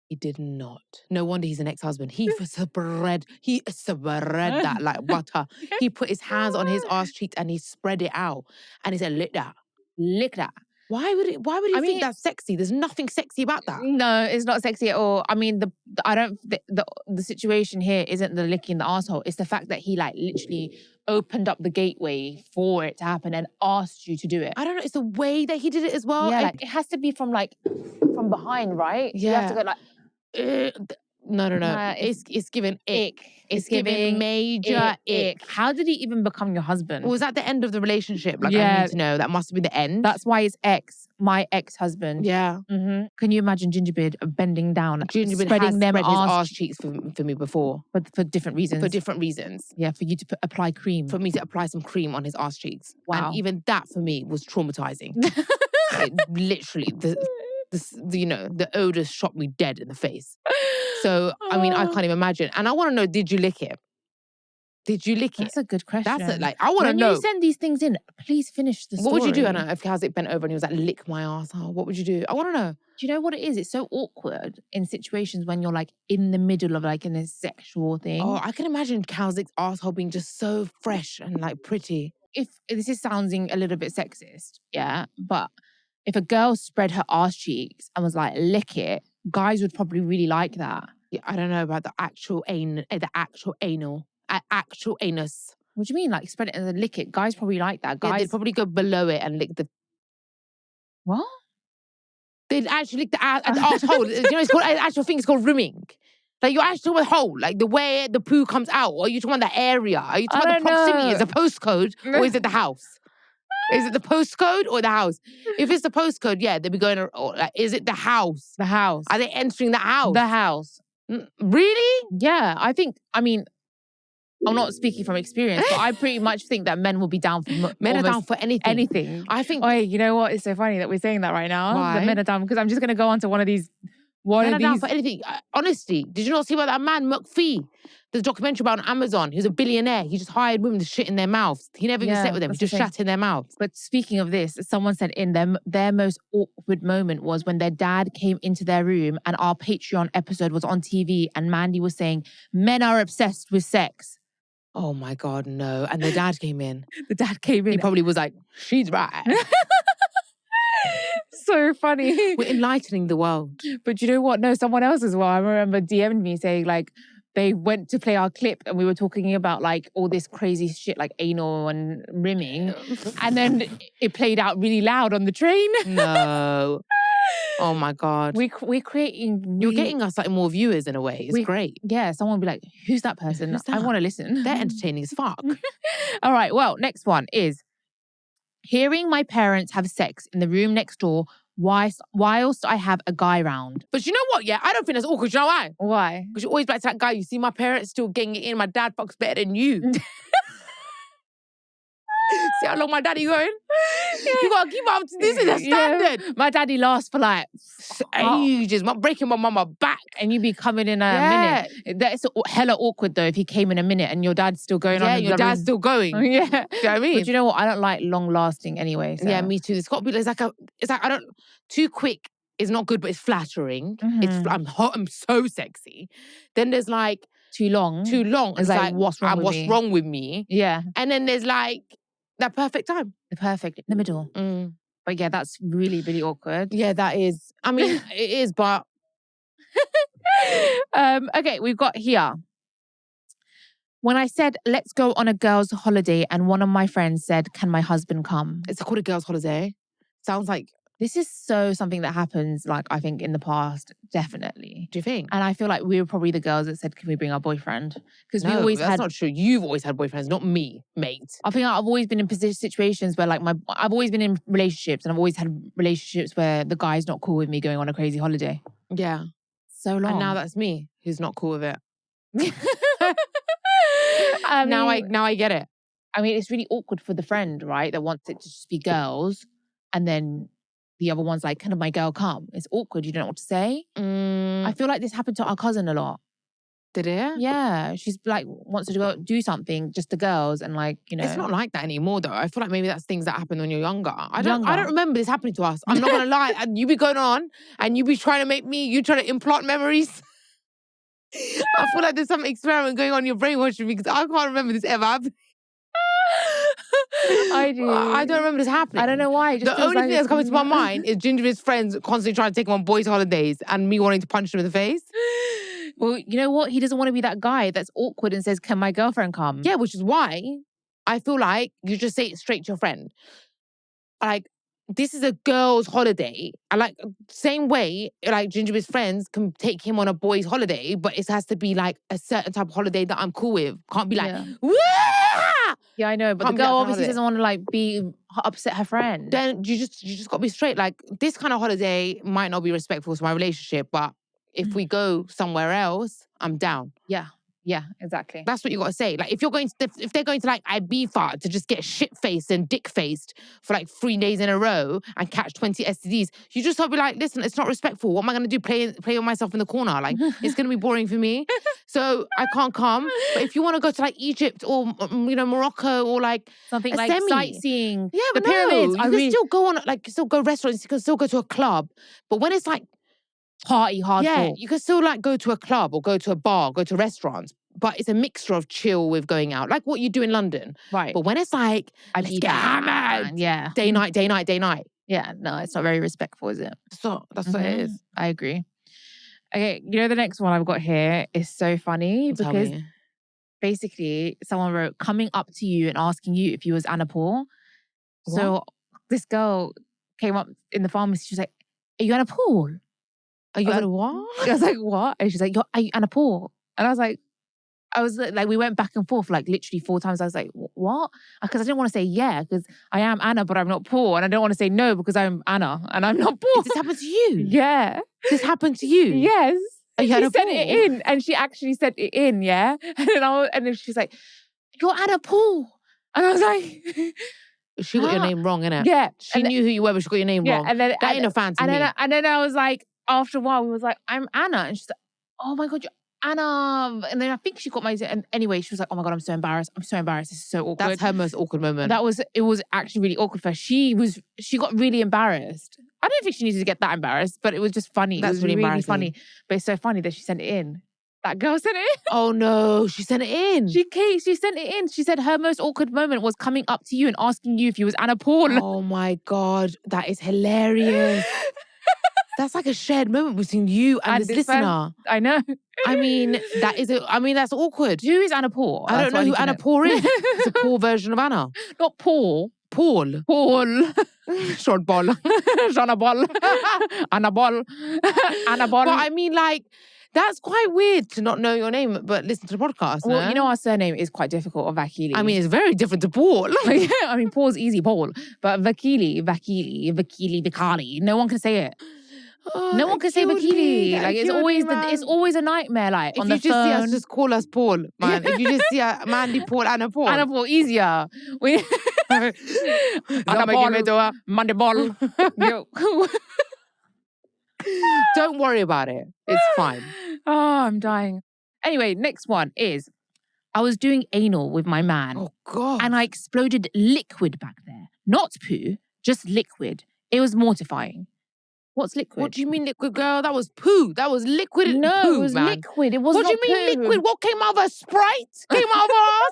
Speaker 2: He did not. No wonder he's an ex-husband. He spread that like butter. He put his hands on his ass cheeks and he spread it out. And he said, lick that. Lick that. Why would he think that's sexy? There's nothing sexy about that.
Speaker 1: No, it's not sexy at all. I mean, the situation here isn't the licking the asshole. It's the fact that he like literally opened up the gateway for it to happen and asked you to do it.
Speaker 2: I don't know. It's the way that he did it as well.
Speaker 1: Yeah, like, it has to be from behind, right?
Speaker 2: Yeah.
Speaker 1: You have to go like...
Speaker 2: No. It's given ick. It's giving major ick.
Speaker 1: How did he even become your husband?
Speaker 2: Was that the end of the relationship? Like, I need to know. That must have been the end.
Speaker 1: That's why it's my ex-husband.
Speaker 2: Yeah.
Speaker 1: Mm-hmm. Can you imagine Gingerbeard bending down,
Speaker 2: spreading them his ass cheeks for me before.
Speaker 1: But for different reasons.
Speaker 2: For different reasons.
Speaker 1: Yeah, for you to apply cream.
Speaker 2: For me to apply some cream on his ass cheeks.
Speaker 1: Wow.
Speaker 2: And even that for me was traumatizing. Literally, the odor shot me dead in the face. So, I mean, I can't even imagine. And I want to know, did you lick it? Did you lick it?
Speaker 1: That's a good question.
Speaker 2: That's it. Like, I want to know.
Speaker 1: When you send these things in, please finish the story.
Speaker 2: What would you do, Anna, if Kazik bent over and he was like, lick my asshole? What would you do? I want to know.
Speaker 1: Do you know what it is? It's so awkward in situations when you're like in the middle of like in a sexual thing.
Speaker 2: Oh, I can imagine Kazik's asshole being just so fresh and like pretty.
Speaker 1: If this is sounding a little bit sexist, yeah, but if a girl spread her ass cheeks and was like, lick it, guys would probably really like that.
Speaker 2: Yeah, I don't know about the actual anus.
Speaker 1: What do you mean? Like spread it and then lick it? Guys probably like that. Guys,
Speaker 2: yeah, they'd probably go below it and lick the...
Speaker 1: What?
Speaker 2: They'd actually lick the asshole. You know, it's called, an actual thing, it's called rimming. Like, you're actually talking about hole, like the way the poo comes out. Or are you talking about the area? Are you talking about the proximity? Is it the postcode or is it the house? Is it the postcode or the house? If it's the postcode, yeah, they'd be going, like, is it the house?
Speaker 1: The house.
Speaker 2: Are they entering the house?
Speaker 1: The house.
Speaker 2: Really?
Speaker 1: Yeah, I mean, I'm not speaking from experience, but I pretty much think that men will be down for
Speaker 2: men are down for anything.
Speaker 1: Anything.
Speaker 2: I think...
Speaker 1: Oh, you know what? It's so funny that we're saying that right now.
Speaker 2: Why?
Speaker 1: The men are down, because I'm just going to go on to one of these...
Speaker 2: Men are down for anything. Honestly, did you not see about that man, McPhee? There's a documentary about on Amazon. He's a billionaire. He just hired women to shit in their mouths. He never even slept with them. He just shat in their mouths.
Speaker 1: But speaking of this, someone said in them, their most awkward moment was when their dad came into their room and our Patreon episode was on TV and Mandy was saying, men are obsessed with sex.
Speaker 2: Oh my God, no. And the dad came in.
Speaker 1: The dad came in.
Speaker 2: He probably was like, she's right.
Speaker 1: So funny.
Speaker 2: We're enlightening the world.
Speaker 1: But you know what? No, someone else as well. I remember DM'd me saying like, they went to play our clip and we were talking about like all this crazy shit like anal and rimming. And then it played out really loud on the train.
Speaker 2: No. Oh my God.
Speaker 1: We're creating...
Speaker 2: You're getting us like more viewers in a way. It's great.
Speaker 1: Yeah, someone will be like, who's that person?
Speaker 2: Who's that?
Speaker 1: I want to listen.
Speaker 2: They're entertaining as fuck.
Speaker 1: All right, well, next one is hearing my parents have sex in the room next door whilst I have a guy round.
Speaker 2: But you know what, yeah? I don't think that's awkward. You know why?
Speaker 1: Why?
Speaker 2: Because you're always back to that guy. You see my parents still getting it in. My dad fucks better than you. See how long my daddy going? Yeah. You gotta keep up to this. Is the standard.
Speaker 1: Yeah. My daddy lasts for like
Speaker 2: ages. Breaking my mama back.
Speaker 1: And you be coming in a minute. That's hella awkward though if he came in a minute and your dad's still going on.
Speaker 2: Yeah, your dad's still going.
Speaker 1: Yeah.
Speaker 2: Do you know what I mean?
Speaker 1: But you know what? I don't like long lasting anyway. So.
Speaker 2: Yeah, me too. It's got to be, it's like I don't, too quick is not good, but it's flattering.
Speaker 1: Mm-hmm.
Speaker 2: I'm hot, I'm so sexy. Then there's like,
Speaker 1: too long.
Speaker 2: It's like
Speaker 1: what's wrong with
Speaker 2: me?
Speaker 1: Yeah.
Speaker 2: And then there's like, that perfect time.
Speaker 1: The perfect, in the middle.
Speaker 2: Mm.
Speaker 1: But yeah, that's really, really awkward.
Speaker 2: Yeah, that is. I mean, it is, but...
Speaker 1: Okay, we've got here. When I said, let's go on a girls' holiday, and one of my friends said, can my husband come?
Speaker 2: It's called a girls' holiday. Sounds like...
Speaker 1: This is so something that happens, like, I think in the past, definitely.
Speaker 2: Do you think?
Speaker 1: And I feel like we were probably the girls that said, can we bring our boyfriend? Because we always
Speaker 2: that's not true. You've always had boyfriends, not me, mate.
Speaker 1: I think I've always been in situations where like I've always been in relationships and I've always had relationships where the guy's not cool with me going on a crazy holiday.
Speaker 2: Yeah.
Speaker 1: So long.
Speaker 2: And now that's me who's not cool with it.
Speaker 1: I mean,
Speaker 2: now I get it.
Speaker 1: I mean, it's really awkward for the friend, right? That wants it to just be girls and then the other one's like, can my girl come? It's awkward. You don't know what to say. I feel like this happened to our cousin a lot.
Speaker 2: Did it?
Speaker 1: Yeah. She's like, wants to go do something, just the girls and like, you know.
Speaker 2: It's not like that anymore though. I feel like maybe that's things that happen when you're younger. I don't remember this happening to us. I'm not going to lie. And you be going on and you be trying to make me, you trying to implant memories. I feel like there's some experiment going on in your brainwashing me because I can't remember this ever happening.
Speaker 1: I do.
Speaker 2: I don't remember this happening.
Speaker 1: I don't know why.
Speaker 2: The only thing that's coming to my mind is Ginger's friends constantly trying to take him on boys' holidays and me wanting to punch him in the face.
Speaker 1: Well, you know what? He doesn't want to be that guy that's awkward and says, can my girlfriend come?
Speaker 2: Yeah, which is why I feel like you just say it straight to your friend. Like, this is a girl's holiday. I like, same way, like Ginger's friends can take him on a boys' holiday, but it has to be like a certain type of holiday that I'm cool with. Can't be like, Wah!
Speaker 1: Yeah, I know, but the girl obviously doesn't want to like upset her friend.
Speaker 2: Then you just got to be straight. Like, this kind of holiday might not be respectful to my relationship, but if we go somewhere else, I'm down.
Speaker 1: Yeah. Yeah, exactly.
Speaker 2: That's what you got to say. Like, if they're going to like Ibiza to just get shit-faced and dick-faced for like 3 days in a row and catch 20 STDs, you just have to be like, listen, it's not respectful. What am I going to do? Play on myself in the corner? Like, it's going to be boring for me. So I can't come. But if you want to go to like Egypt or, Morocco or like
Speaker 1: something like sightseeing,
Speaker 2: the pyramids, you can still go on, like, still go restaurants, you can still go to a club. But when it's like
Speaker 1: party hardcore.
Speaker 2: Yeah, you can still like go to a club or go to a bar, go to restaurants, but it's a mixture of chill with going out, like what you do in London.
Speaker 1: Right.
Speaker 2: But when it's like, let's get hammered.
Speaker 1: Yeah.
Speaker 2: Day, night.
Speaker 1: Yeah, no, it's not very respectful, is it?
Speaker 2: So that's what it is.
Speaker 1: I agree. Okay, the next one I've got here is so funny because basically someone wrote, coming up to you and asking you if you was Anna Paul. What? So this girl came up in the pharmacy, she was like, are you Anna Paul?
Speaker 2: Are you Anna what?
Speaker 1: I was like, what? And she's like, are you Anna Paul? And I was like, we went back and forth like literally 4 times. I was like, what? Because I didn't want to say yeah, because I am Anna, but I'm not Paul. And I don't want to say no because I'm Anna and I'm not Paul.
Speaker 2: Did this happen to you?
Speaker 1: Yeah.
Speaker 2: This happened to you?
Speaker 1: Yes.
Speaker 2: Are you
Speaker 1: She sent it in and she actually sent it in, yeah? And then she's like, you're Anna Paul. And I was like...
Speaker 2: She got your name wrong, innit?
Speaker 1: Yeah.
Speaker 2: She knew who you were, but she got your name wrong. And then, that ain't a fan to me.
Speaker 1: And then I was like, after a while, we was like, I'm Anna. And she's like, oh my God, you're Anna. And then I think she got my... And anyway, she was like, oh my God, I'm so embarrassed. I'm so embarrassed. This is so awkward.
Speaker 2: That's her most awkward moment.
Speaker 1: It was actually really awkward for her. She got really embarrassed. I don't think she needed to get that embarrassed, but it was just funny.
Speaker 2: That's
Speaker 1: it was
Speaker 2: really embarrassing.
Speaker 1: Funny. But it's so funny that she sent it in. That girl sent it in.
Speaker 2: Oh no, she sent it in.
Speaker 1: She sent it in. She said her most awkward moment was coming up to you and asking you if you was Anna Paul.
Speaker 2: Oh my God, that is hilarious. That's like a shared moment between you and this listener.
Speaker 1: I know.
Speaker 2: I mean, that's awkward.
Speaker 1: Who is Anna Paul?
Speaker 2: I don't know who Anna Paul is. It's a Paul version of Anna.
Speaker 1: Not Paul.
Speaker 2: Paul.
Speaker 1: Short ball. Shana ball. Anna ball. Anna ball.
Speaker 2: But I mean, like, that's quite weird to not know your name, but listen to the podcast.
Speaker 1: Well, you know our surname is quite difficult, of Vakili.
Speaker 2: I mean, it's very different to Paul.
Speaker 1: Yeah, I mean, Paul's easy, Paul. But Vakili, no one can say it.
Speaker 2: Oh,
Speaker 1: no one can say Vakili. Like, it's always a nightmare. Like,
Speaker 2: if
Speaker 1: on the
Speaker 2: you just
Speaker 1: phone.
Speaker 2: see us, just call us Paul, man. If you just see Mandy Paul, Anna Paul.
Speaker 1: Anna Paul, easier. Anna Paul, Mandy Ball.
Speaker 2: Don't worry about it. It's fine.
Speaker 1: Oh, I'm dying. Anyway, next one is, I was doing anal with my man.
Speaker 2: Oh, God.
Speaker 1: And I exploded liquid back there. Not poo, just liquid. It was mortifying. What's liquid?
Speaker 2: What do you mean liquid, girl? That was poo. That was liquid.
Speaker 1: No,
Speaker 2: poo,
Speaker 1: it was
Speaker 2: man.
Speaker 1: liquid. It was
Speaker 2: What
Speaker 1: not
Speaker 2: do you mean
Speaker 1: poo.
Speaker 2: liquid? What came out of a Sprite? Came out of her ass?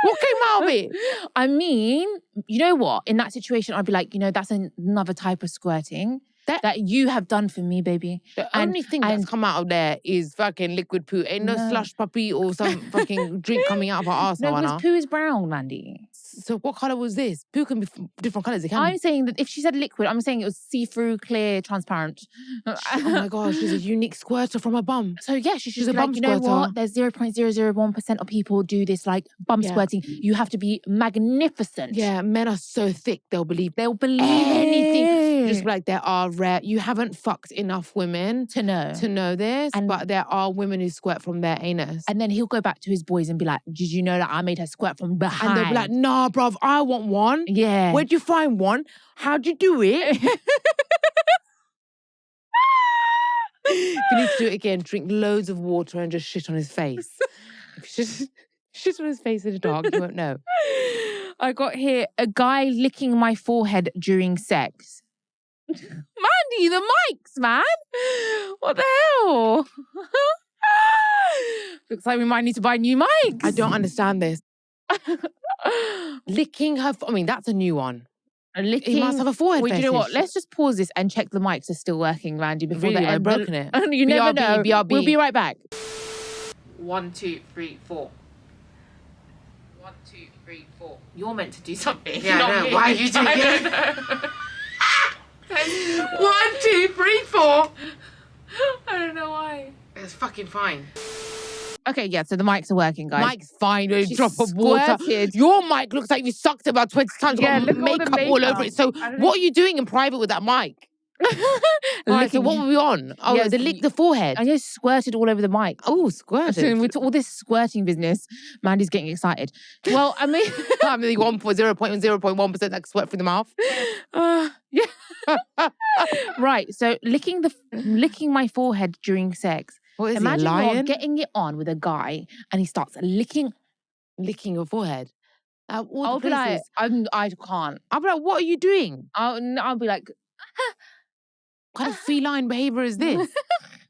Speaker 2: What came out of it?
Speaker 1: I mean, you know what? In that situation, I'd be like, that's another type of squirting that you have done for me, baby.
Speaker 2: The only thing that's come out of there is fucking liquid poo. Ain't no slush puppy or some fucking drink coming out of her ass.
Speaker 1: No, because poo is brown, Mandy.
Speaker 2: So what colour was this? Poo can be different colours.
Speaker 1: I'm saying that if she said liquid, I'm saying it was see-through, clear, transparent.
Speaker 2: Oh my God, she's a unique squirter from her bum.
Speaker 1: So yeah, she's a bum squirter. You know what? There's 0.001% of people do this like bum squirting. You have to be magnificent.
Speaker 2: Yeah, men are so thick, they'll believe
Speaker 1: anything.
Speaker 2: Just like there are rare, you haven't fucked enough women
Speaker 1: to know
Speaker 2: this, but there are women who squirt from their anus.
Speaker 1: And then he'll go back to his boys and be like, did you know that I made her squirt from behind?
Speaker 2: And they'll be like, nah, bruv, I want one.
Speaker 1: Yeah.
Speaker 2: Where'd you find one? How'd you do it? If you need to do it again, drink loads of water and just shit on his face. If you just shit on his face in the dark, you won't know.
Speaker 1: I got here, a guy licking my forehead during sex. Mandy, the mics, man. What the hell? Looks like we might need to buy new mics.
Speaker 2: I don't understand this. Licking her... I mean, that's a new one.
Speaker 1: Licking...
Speaker 2: He must have a forehead fetish.
Speaker 1: Do you know what? Let's just pause this and check the mics are still working, Randy, before
Speaker 2: really,
Speaker 1: I've
Speaker 2: broken it.
Speaker 1: You never know.
Speaker 2: BRB.
Speaker 1: We'll be right back. 1, 2, 3, 4. 1, 2, 3, 4. You're meant to do something.
Speaker 2: Yeah, I know. Why are you doing it? 1, 2, 3, 4.
Speaker 1: I don't know why.
Speaker 2: It's fucking fine.
Speaker 1: Okay, yeah, so the mics are working, guys.
Speaker 2: Mic's fine. You drop of water. Your mic looks like you sucked about 20 times.
Speaker 1: Yeah,
Speaker 2: got makeup all over it. So what are you doing in private with that mic? Alright, so what were we on? Oh,
Speaker 1: Yes,
Speaker 2: the lick the forehead.
Speaker 1: And you squirted all over the mic.
Speaker 2: Oh, squirted.
Speaker 1: So with all this squirting business, Mandy's getting excited. Well, I mean...
Speaker 2: I'm the 0.1% that sweat through the mouth.
Speaker 1: Yeah. Right, so licking my forehead during sex.
Speaker 2: What is
Speaker 1: Imagine
Speaker 2: he, a lion?
Speaker 1: you're getting it on with a guy and he starts licking
Speaker 2: your forehead.
Speaker 1: I'll be like, I can't.
Speaker 2: I'll be like, what are you doing?
Speaker 1: I'll be like,
Speaker 2: what kind of feline behavior is this?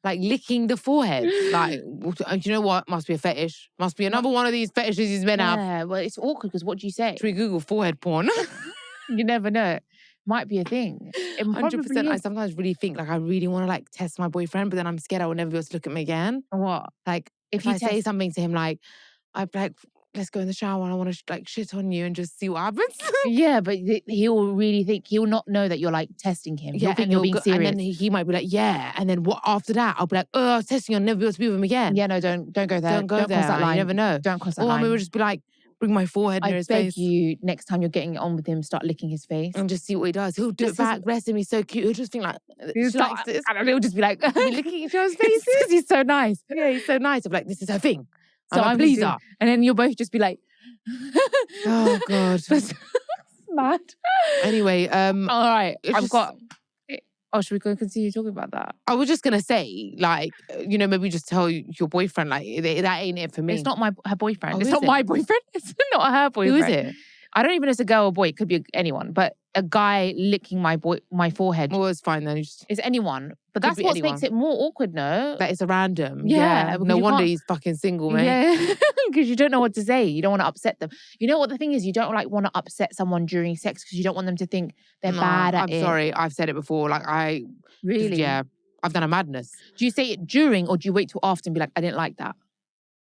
Speaker 2: Like licking the forehead. Like, do you know what? Must be a fetish. Must be another one of these fetishes these men have.
Speaker 1: Yeah, well, it's awkward because what do you say?
Speaker 2: Should we Google forehead porn?
Speaker 1: You never know. Might be a thing.
Speaker 2: 100%. I sometimes really think like I really want to like test my boyfriend, but then I'm scared I will never be able to look at him again.
Speaker 1: What?
Speaker 2: Like if I say something to him like, I'd be like, let's go in the shower and I want to like shit on you and just see what happens.
Speaker 1: Yeah, but he'll really think, he'll not know that you're like testing him. He'll think you're being serious.
Speaker 2: And then he might be like, yeah. And then what after that? I'll be like, oh, I was testing you, I'll never be able to be with him again.
Speaker 1: Yeah, no, don't go there.
Speaker 2: Don't go there.
Speaker 1: Cross that line.
Speaker 2: You never know.
Speaker 1: Don't cross that line.
Speaker 2: Or we'll just be like, bring my forehead near his face.
Speaker 1: I beg you, next time you're getting it on with him, start licking his face.
Speaker 2: And just see what he does. He'll do it back. Bless him, he's so cute. He'll just think like,
Speaker 1: he likes this. And he'll just be like,
Speaker 2: licking each other's faces.
Speaker 1: Because he's so nice.
Speaker 2: Yeah, he's so nice. I'm like, this is her thing.
Speaker 1: So I'm a pleaser. And then you'll both just be like,
Speaker 2: oh God.
Speaker 1: Mad.
Speaker 2: Anyway,
Speaker 1: all right. Oh, should we go continue talking about that?
Speaker 2: I was just gonna say, like, you know, maybe just tell your boyfriend, like, that ain't it for me.
Speaker 1: It's not her boyfriend.
Speaker 2: Oh,
Speaker 1: it's not my boyfriend. It's not her boyfriend.
Speaker 2: Who is it?
Speaker 1: I don't even know if it's a girl or boy. It could be anyone. But a guy licking my forehead.
Speaker 2: Well, it's fine then.
Speaker 1: It's anyone. But that's what makes it more awkward, no?
Speaker 2: That it's a random.
Speaker 1: Yeah.
Speaker 2: No wonder he's fucking single, mate.
Speaker 1: Yeah. Because you don't know what to say. You don't want to upset them. You know what the thing is? You don't like want to upset someone during sex because you don't want them to think they're bad at it.
Speaker 2: I'm sorry. I've said it before. Like
Speaker 1: Really?
Speaker 2: Yeah. I've done a madness.
Speaker 1: Do you say it during or do you wait till after and be like, I didn't like that?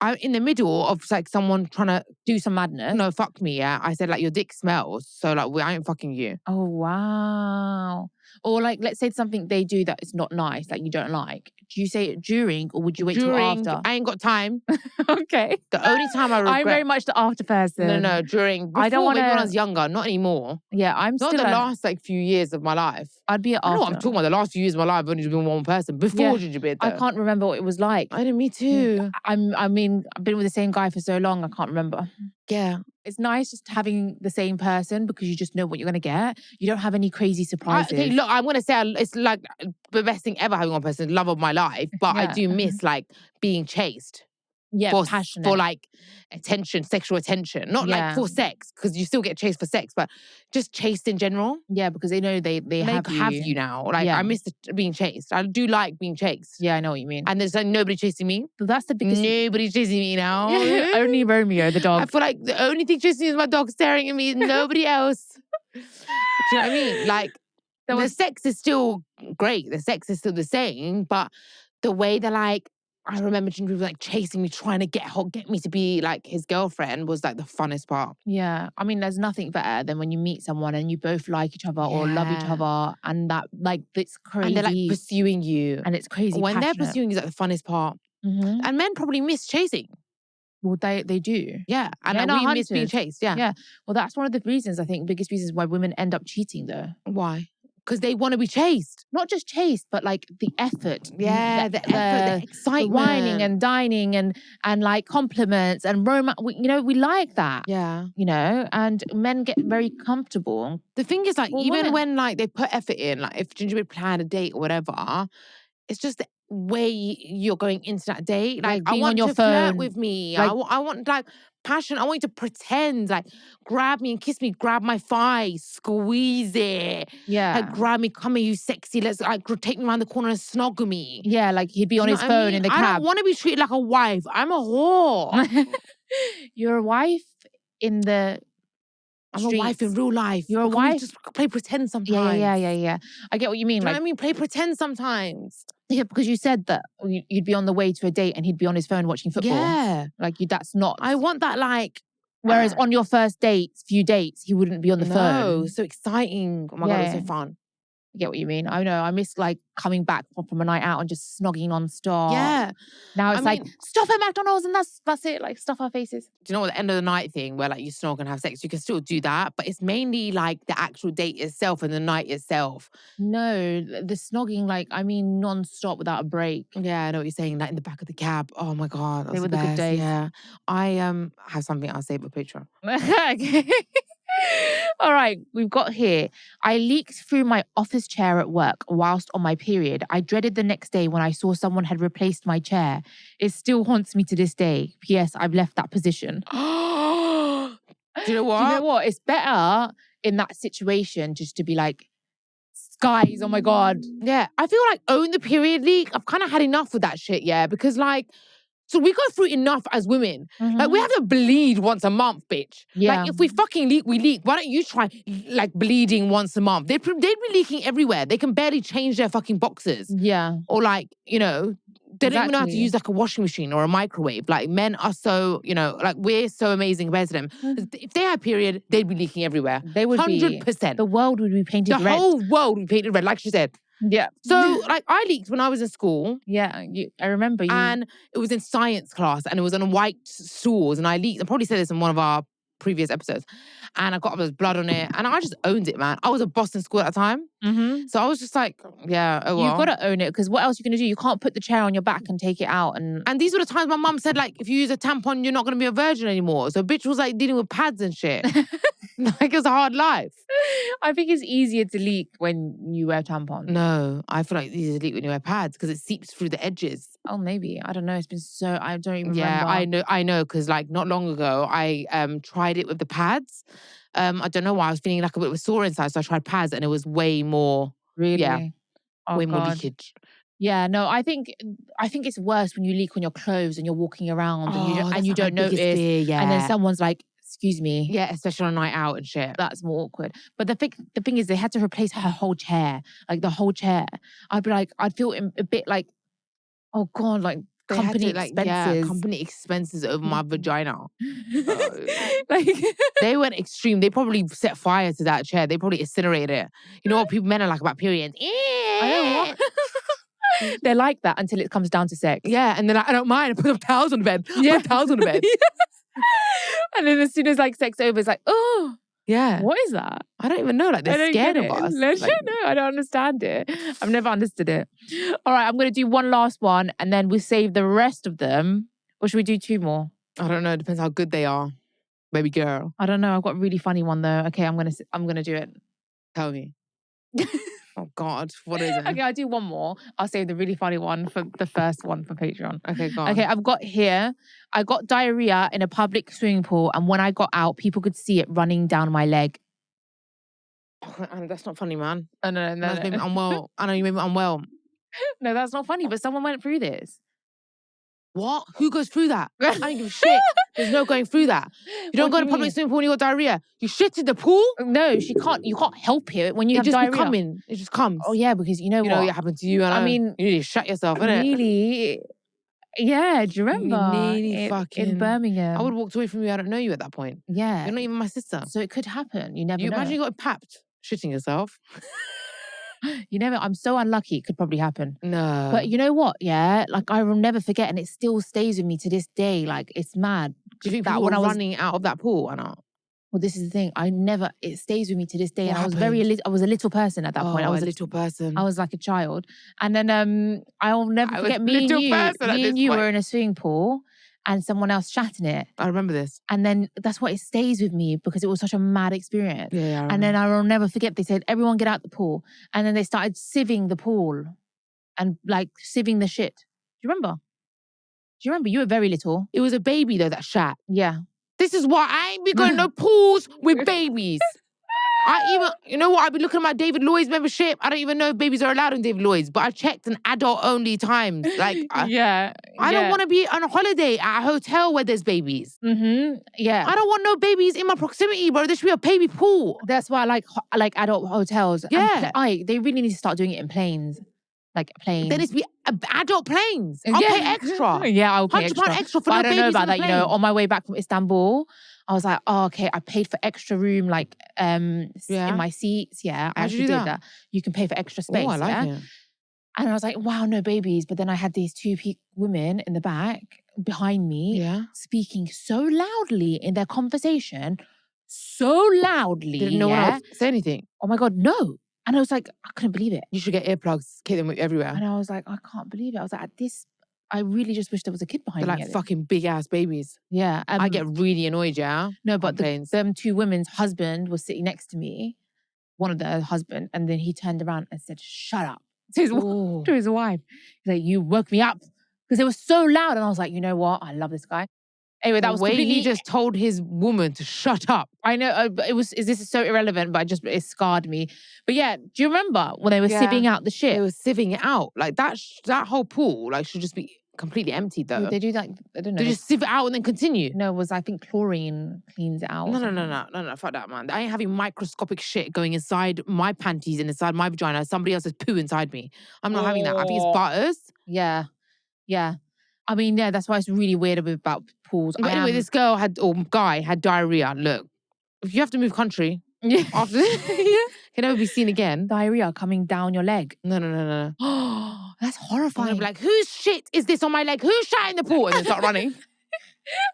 Speaker 2: I'm in the middle of like someone trying to
Speaker 1: do some madness.
Speaker 2: No, fuck me, yeah. I said like your dick smells, so like I ain't fucking you.
Speaker 1: Oh wow. Or like let's say something they do that is not nice, like you don't like. Do you say it during or would you wait till after?
Speaker 2: I ain't got time.
Speaker 1: Okay.
Speaker 2: The only time I regret.
Speaker 1: I'm very much the after person.
Speaker 2: No, during. Before,
Speaker 1: I don't want to.
Speaker 2: When I was younger, not anymore.
Speaker 1: Yeah, I'm
Speaker 2: not
Speaker 1: still
Speaker 2: the last like few years of my life.
Speaker 1: I'd be at after.
Speaker 2: I know what I'm talking about. The last few years of my life, I've only been one person. Before Gingerbread,
Speaker 1: I can't remember what it was like.
Speaker 2: I know, me too.
Speaker 1: I mean, I've been with the same guy for so long, I can't remember.
Speaker 2: Yeah.
Speaker 1: It's nice just having the same person because you just know what you're going to get. You don't have any crazy surprises.
Speaker 2: Okay, look, I'm going to say it's like the best thing ever having one person, love of my life. But I do miss like being chased.
Speaker 1: Yeah, passionate.
Speaker 2: For like attention, sexual attention. Not like for sex, because you still get chased for sex, but just chased in general.
Speaker 1: Yeah, because they know they have
Speaker 2: you now. Like I miss being chased. I do like being chased.
Speaker 1: Yeah, I know what you mean.
Speaker 2: And there's like nobody chasing me.
Speaker 1: But that's the biggest.
Speaker 2: Nobody's chasing me now.
Speaker 1: Only Romeo, the dog.
Speaker 2: I feel like the only thing chasing me is my dog staring at me. Nobody else. Do you know what I mean? Like the sex is still great. The sex is still the same, but the way that like. I remember Ginger was like chasing me, trying to get me to be like his girlfriend was like the funnest part.
Speaker 1: Yeah. I mean, there's nothing better than when you meet someone and you both like each other or love each other and that like it's crazy.
Speaker 2: And they're like pursuing you.
Speaker 1: And it's crazy.
Speaker 2: When they're pursuing you is like the funnest part.
Speaker 1: Mm-hmm.
Speaker 2: And men probably miss chasing.
Speaker 1: Well, they do.
Speaker 2: Yeah. And like, we miss being chased. Yeah.
Speaker 1: Yeah. Well, that's one of the reasons, I think, biggest reasons why women end up cheating though.
Speaker 2: Why? Because they want to be chased.
Speaker 1: Not just chased, but like the effort.
Speaker 2: Yeah, the effort, the excitement.
Speaker 1: The whining and dining and like compliments and romance. We like that.
Speaker 2: Yeah.
Speaker 1: And men get very comfortable.
Speaker 2: The thing is like, even when like they put effort in, like if Gingerbread planned a date or whatever, it's just the way you're going into that date. Like I want you to flirt with me. Like, I want like passion. I want you to pretend, like grab me and kiss me, grab my thigh, squeeze it.
Speaker 1: Yeah.
Speaker 2: Like grab me, come here, you sexy. Let's like take me around the corner and snog me.
Speaker 1: Yeah, like he'd be on his phone in the cab.
Speaker 2: I don't want to be treated like a wife. I'm a whore.
Speaker 1: You're a wife in the
Speaker 2: I'm a wife in real life.
Speaker 1: You're a wife?
Speaker 2: Just play pretend sometimes.
Speaker 1: Yeah. I get what you mean.
Speaker 2: Do you know what I mean? Play pretend sometimes.
Speaker 1: Yeah, because you said that you'd be on the way to a date and he'd be on his phone watching football.
Speaker 2: Yeah.
Speaker 1: Like that's not.
Speaker 2: I want that like.
Speaker 1: Whereas on your first few dates, he wouldn't be on the phone.
Speaker 2: No, so exciting. Oh my God, it was so fun.
Speaker 1: I get what you mean. I know. I miss like coming back from a night out and just snogging non-stop.
Speaker 2: Yeah.
Speaker 1: Now it's like, stop at McDonald's and that's it. Like, stuff our faces.
Speaker 2: Do you know what, the end of the night thing where like you snog and have sex, you can still do that, but it's mainly like the actual date itself and the night itself.
Speaker 1: No, the snogging, like, I mean, non-stop without a break.
Speaker 2: Yeah, I know what you're saying. Like in the back of the cab. Oh my God. That's
Speaker 1: They were
Speaker 2: the
Speaker 1: the good
Speaker 2: best.
Speaker 1: days.
Speaker 2: Yeah. I have something I'll say about Patreon.
Speaker 1: Okay. All right, we've got here. I leaked through my office chair at work whilst on my period. I dreaded the next day when I saw someone had replaced my chair. It still haunts me to this day. P.S. I've left that position.
Speaker 2: Do you know what?
Speaker 1: Do you know what? It's better in that situation just to be like, guys, oh my God.
Speaker 2: Yeah, I feel like own the period leak. I've kind of had enough with that shit, yeah, because like, so we go through enough as women. Like, we have to bleed once a month, bitch.
Speaker 1: Yeah.
Speaker 2: Like, if we fucking leak, we leak. Why don't you try, like, bleeding once a month? They'd be leaking everywhere. They can barely change their fucking boxes.
Speaker 1: Yeah.
Speaker 2: Or, like, you know, they don't even know how to use, like, a washing machine or a microwave. Like, men are so, you know, like, we're so amazing compared to them. If they had period, they'd be leaking everywhere.
Speaker 1: They would
Speaker 2: 100%.
Speaker 1: The world would be painted red.
Speaker 2: The whole world would be painted red, like she said.
Speaker 1: Yeah.
Speaker 2: So, like, I leaked when I was in school.
Speaker 1: Yeah, I remember you.
Speaker 2: And it was in science class and it was on white stools. And I leaked, I probably said this in one of our previous episodes. And I got there was blood on it. And I just owned it, man. I was a boss in school at the time. So I was just like, yeah, oh well.
Speaker 1: You've got to own it because what else are you going to do? You can't put the chair on your back and take it out. And
Speaker 2: these were the times my mum said, like, if you use a tampon, you're not going to be a virgin anymore. So bitch was like dealing with pads and shit. Like, it's a hard life.
Speaker 1: I think it's easier to leak when you wear tampons.
Speaker 2: No, I feel like it's easier to leak when you wear pads because it seeps through the edges.
Speaker 1: Oh, maybe. I don't know. It's been so, I don't even
Speaker 2: remember.
Speaker 1: Yeah,
Speaker 2: I know, because like not long ago, I tried it with the pads. I don't know why, I was feeling like a bit of a sore inside, so I tried pads and it was way more,
Speaker 1: Really?
Speaker 2: yeah,
Speaker 1: Oh,
Speaker 2: way more
Speaker 1: God.
Speaker 2: leakage.
Speaker 1: Yeah, no, I think it's worse when you leak on your clothes and you're walking around and you don't notice.
Speaker 2: Yeah.
Speaker 1: And then someone's like, excuse me.
Speaker 2: Yeah, especially on a night out and shit.
Speaker 1: That's more awkward. But the thing is, they had to replace her whole chair, like the whole chair. I'd be like, I'd feel a bit like, oh God, like
Speaker 2: They
Speaker 1: company
Speaker 2: had to, like,
Speaker 1: expenses.
Speaker 2: yeah, company expenses over my vagina.
Speaker 1: Like
Speaker 2: They went extreme. They probably set fire to that chair. They probably incinerated it. You know what men are like about periods?
Speaker 1: I don't know. They're like that until it comes down to sex.
Speaker 2: Yeah, and then I don't mind. I put up towels on the bed.
Speaker 1: Yeah.
Speaker 2: Put towels on the bed.
Speaker 1: And then as soon as like sex over, it's like, oh,
Speaker 2: yeah.
Speaker 1: what is that?
Speaker 2: I don't even know. Like, they're scared of us.
Speaker 1: No, I don't understand it. I've never understood it. All right, I'm going to do one last one and then we'll save the rest of them. Or should we do two more?
Speaker 2: I don't know. It depends how good they are. Baby girl.
Speaker 1: I don't know. I've got a really funny one though. Okay, I'm gonna do it.
Speaker 2: Tell me. Oh God, what is it?
Speaker 1: Okay, I'll do one more. I'll save the really funny one for the first one for Patreon.
Speaker 2: Okay, go on.
Speaker 1: Okay, I've got here, I got diarrhea in a public swimming pool and when I got out, people could see it running down my leg.
Speaker 2: Oh, that's not funny, man.
Speaker 1: No.
Speaker 2: That's made me unwell. I know you made me unwell.
Speaker 1: No, that's not funny, but someone went through this.
Speaker 2: What? Who goes through that? I don't give a shit. There's no going through that. You don't go to public swimming pool when you got diarrhea. You shit in the pool?
Speaker 1: No, you can't help it when you have diarrhea.
Speaker 2: It just comes.
Speaker 1: Oh yeah, because you know what?
Speaker 2: It happened to you. I mean, you need to shut yourself, innit?
Speaker 1: Really? Yeah, do you remember? In Birmingham.
Speaker 2: I would have walked away from you. I don't know you at that point.
Speaker 1: Yeah.
Speaker 2: You're not even my sister.
Speaker 1: So it could happen. You never know.
Speaker 2: Imagine you got papped shitting yourself.
Speaker 1: You never, I'm so unlucky, it could probably happen.
Speaker 2: No.
Speaker 1: But you know what? Yeah, like I will never forget and it still stays with me to this day. Like it's mad.
Speaker 2: Do you think that when I was running out of that pool or not?
Speaker 1: Well, this is the thing. it stays with me to this day.
Speaker 2: What
Speaker 1: and
Speaker 2: happened?
Speaker 1: I was a little person at that point. I was
Speaker 2: a little person.
Speaker 1: I was like a child. And then I'll never forget me and you were in a swimming pool and someone else shat in it.
Speaker 2: I remember this.
Speaker 1: And then that's what it stays with me because it was such a mad experience.
Speaker 2: Yeah,
Speaker 1: and then I will never forget, they said, everyone get out the pool. And then they started sieving the pool and like sieving the shit. Do you remember? You were very little.
Speaker 2: It was a baby though that shat.
Speaker 1: Yeah.
Speaker 2: This is why I ain't be going to pools with babies. You know what? I've been looking at my David Lloyd's membership. I don't even know if babies are allowed in David Lloyd's, but I checked an adult-only times. Like,
Speaker 1: I
Speaker 2: don't want to be on a holiday at a hotel where there's babies.
Speaker 1: Yeah.
Speaker 2: I don't want no babies in my proximity, bro. There should be a baby pool.
Speaker 1: That's why I like adult hotels.
Speaker 2: Yeah.
Speaker 1: They really need to start doing it in planes. Like planes.
Speaker 2: There needs to be adult planes. I'll pay extra.
Speaker 1: Yeah, I'll pay
Speaker 2: £100 extra for
Speaker 1: but
Speaker 2: no
Speaker 1: I don't know
Speaker 2: babies
Speaker 1: about
Speaker 2: on
Speaker 1: that.
Speaker 2: the
Speaker 1: You know,
Speaker 2: plane.
Speaker 1: on my way back from Istanbul, I was like, oh, okay, I paid for extra room, like in my seats. Yeah, I
Speaker 2: How'd you do that?
Speaker 1: You can pay for extra space.
Speaker 2: Oh, I like it.
Speaker 1: And I was like, wow, no babies. But then I had these two women in the back behind me speaking so loudly in their conversation. So loudly.
Speaker 2: Didn't no one else say anything?
Speaker 1: Oh my God, no. And I was like, I couldn't believe it.
Speaker 2: You should get earplugs, keep them everywhere.
Speaker 1: And I was like, I can't believe it. I was like, I really just wish there was a kid behind
Speaker 2: They're
Speaker 1: me.
Speaker 2: like fucking big ass babies.
Speaker 1: Yeah.
Speaker 2: I get really annoyed, yeah?
Speaker 1: No, but them two women's husband was sitting next to me, one of their husband, and then he turned around and said, shut up. To his wife. He's like, you woke me up. Because it was so loud. And I was like, you know what? I love this guy. Anyway, that was completely...
Speaker 2: he just told his woman to shut up.
Speaker 1: I know, but this is so irrelevant, but it scarred me. But yeah, do you remember when they were sieving out the shit?
Speaker 2: They were sieving it out. Like that whole pool, like, should just be completely empty though.
Speaker 1: They do that, I don't know.
Speaker 2: They just sieve it out and then continue.
Speaker 1: No, I think chlorine cleans it out.
Speaker 2: No, fuck that, man. I ain't having microscopic shit going inside my panties and inside my vagina. Somebody else's poo inside me. I'm not having that. I think it's butters.
Speaker 1: Yeah. I mean, yeah, that's why it's really weird about pools.
Speaker 2: But anyway, this girl guy had diarrhea. Look, if you have to move country after this, can never be seen again.
Speaker 1: Diarrhea coming down your leg.
Speaker 2: No.
Speaker 1: That's horrifying.
Speaker 2: Like, whose shit is this on my leg? Who shat in the pool? And then start running.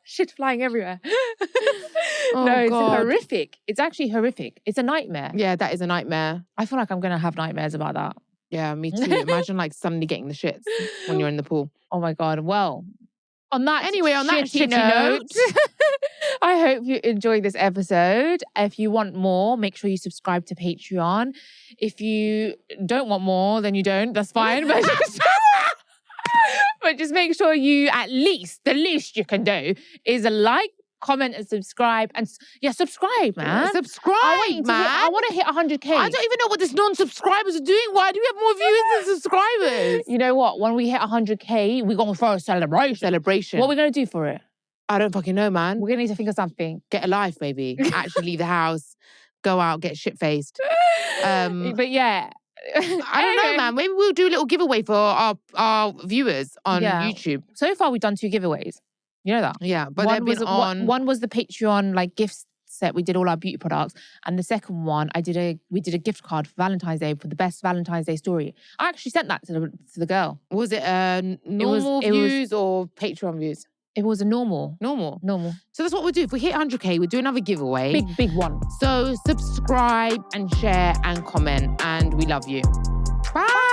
Speaker 1: Shit flying everywhere. It's horrific. It's actually horrific. It's a nightmare.
Speaker 2: Yeah, that is a nightmare.
Speaker 1: I feel like I'm going to have nightmares about that.
Speaker 2: Yeah, me too. Imagine like suddenly getting the shits when you're in the pool.
Speaker 1: Oh my God. Well, on that
Speaker 2: shitty note,
Speaker 1: I hope you enjoyed this episode. If you want more, make sure you subscribe to Patreon. If you don't want more, then you don't. That's fine. But just make sure you the least you can do is a like, comment and subscribe. And subscribe, man.
Speaker 2: Subscribe,
Speaker 1: I want to hit 100K.
Speaker 2: I don't even know what these non-subscribers are doing. Why do we have more viewers than subscribers?
Speaker 1: You know what? When we hit 100K, we're going to throw a celebration. What are we going to do for it?
Speaker 2: I don't fucking know, man.
Speaker 1: We're going to need to think of something.
Speaker 2: Get a life, baby. Actually leave the house. Go out, get shit-faced.
Speaker 1: But yeah.
Speaker 2: I don't know, man. Maybe we'll do a little giveaway for our viewers on YouTube.
Speaker 1: So far, we've done 2 giveaways. You know that?
Speaker 2: Yeah, but
Speaker 1: one was the Patreon like gift set. We did all our beauty products, and the second one we did a gift card for Valentine's Day for the best Valentine's Day story. I actually sent that to the girl.
Speaker 2: Was it normal views or Patreon views?
Speaker 1: It was a normal.
Speaker 2: So that's what we'll do. If we hit 100K, we'll do another giveaway.
Speaker 1: Big one.
Speaker 2: So subscribe and share and comment, and we love you. Bye.